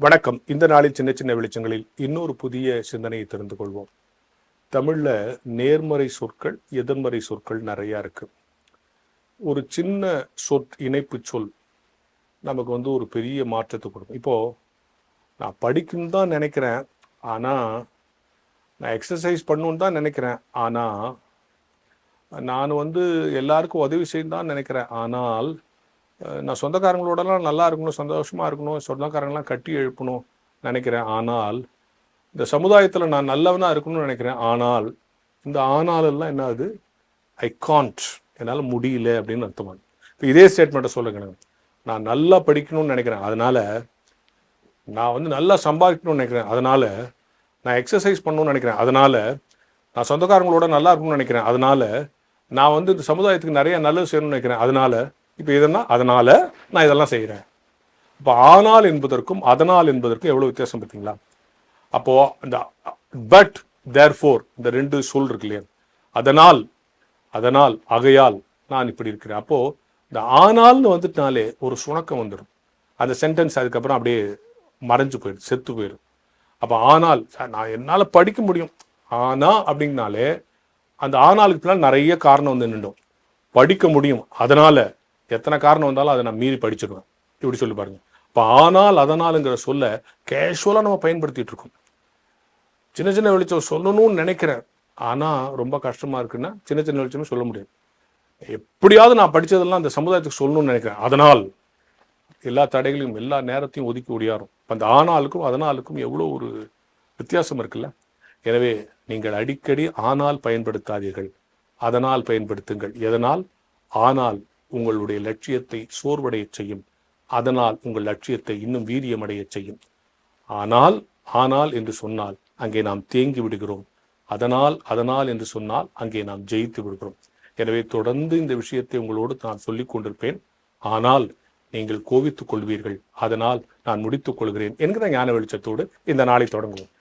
வணக்கம். இந்த நாளில் சின்ன சின்ன வெளிச்சங்களில் இன்னொரு புதிய சிந்தனையை தெரிந்து கொள்வோம். தமிழ்ல நேர்மறை சொற்கள், எதிர்மறை சொற்கள் நிறைய இருக்கு. ஒரு சின்ன இணைப்பு சொல் நமக்கு ஒரு பெரிய மாற்றத்தை கொடுக்கும். இப்போ நான் படிக்கணும்னு தான் நினைக்கிறேன், ஆனா நான் எக்ஸசைஸ் பண்ணணும்னு தான் நினைக்கிறேன், ஆனா நான் எல்லாருக்கும் உதவி செய்யணும் தான் நினைக்கிறேன், ஆனால் நான் சொந்தக்காரங்களோடலாம் நல்லா இருக்கணும், சந்தோஷமா இருக்கணும், சொந்தக்காரங்களாம் கட்டி எழுப்பணும் நினைக்கிறேன், ஆனால் இந்த சமுதாயத்தில் நான் நல்லவனா இருக்கணும்னு நினைக்கிறேன், ஆனால் இந்த ஆனாலெல்லாம் என்ன ஆகுது? ஐ காண்ட், என்னால் முடியல அப்படின்னு அர்த்தமாகுது. இப்போ இதே ஸ்டேட்மெண்ட்டை சொல்லுங்க. நான் நல்லா படிக்கணும்னு நினைக்கிறேன், அதனால நான் நல்லா சம்பாதிக்கணும்னு நினைக்கிறேன், அதனால நான் எக்ஸசைஸ் பண்ணணும்னு நினைக்கிறேன், அதனால நான் சொந்தக்காரங்களோட நல்லா இருக்கணும்னு நினைக்கிறேன், அதனால நான் இந்த சமுதாயத்துக்கு நிறைய நல்லது செய்யணும்னு நினைக்கிறேன், அதனால இப்போ இதெல்லாம் அதனால நான் இதெல்லாம் செய்கிறேன். இப்போ ஆனால் என்பதற்கும் அதனால் என்பதற்கும் எவ்வளோ வித்தியாசம் பார்த்தீங்களா? அப்போ இந்த பட், தேர்ஃபோர், இந்த ரெண்டு சொல் இருக்கு இல்லையா? அதனால், அதனால், ஆகையால் நான் இப்படி இருக்கிறேன். அப்போ இந்த ஆனால்னு வந்துட்டாலே ஒரு சுணக்கம் வந்துடும். அந்த சென்டென்ஸ் அதுக்கப்புறம் அப்படியே மறைஞ்சு போயிடும், செத்து போயிடும். அப்போ ஆனால், நான் என்னால் படிக்க முடியும், ஆனா அப்படிங்கனாலே அந்த ஆனாலுக்கு பின்னால் நிறைய காரணம் நின்றுடும். படிக்க முடியும், அதனால எத்தனை காரணம் வந்தாலும் அதை நான் மீறி படிச்சிடுவேன், இப்படி சொல்லி பாருங்க. இப்போ ஆனால் அதனாலுங்கிற சொல்ல கேஷுவலாக நம்ம பயன்படுத்திட்டு இருக்கோம். சின்ன சின்ன வெளிச்சம் சொல்லணும்னு நினைக்கிறேன், ஆனால் ரொம்ப கஷ்டமாக இருக்குன்னா சின்ன சின்ன வெளிச்சமே சொல்ல முடியாது. எப்படியாவது நான் படித்ததெல்லாம் அந்த சமுதாயத்துக்கு சொல்லணும்னு நினைக்கிறேன், அதனால் எல்லா தடைகளையும் எல்லா நேரத்தையும் ஒதுக்கி ஒடியாரும். அந்த ஆனாலுக்கும் அதனாலுக்கும் எவ்வளோ ஒரு வித்தியாசம் இருக்குல்ல? எனவே நீங்கள் அடிக்கடி ஆனால் பயன்படுத்தாதீர்கள், அதனால் பயன்படுத்துங்கள். எதனால்? ஆனால் உங்களுடைய லட்சியத்தை சோர்வடைய செய்யும், அதனால் உங்கள் லட்சியத்தை இன்னும் வீரியமடைய செய்யும். ஆனால் ஆனால் என்று சொன்னால் அங்கே நாம் தேங்கி விடுகிறோம், அதனால் அதனால் என்று சொன்னால் அங்கே நாம் ஜெயித்து விடுகிறோம். எனவே தொடர்ந்து இந்த விஷயத்தை உங்களோடு நான் சொல்லிக் கொண்டிருப்பேன். ஆனால் நீங்கள் கோபித்துக் கொள்வீர்கள், அதனால் நான் முடித்துக் கொள்கிறேன் என்கிற ஞான வெளிச்சத்தோடு இந்த நாளை தொடங்குவோம்.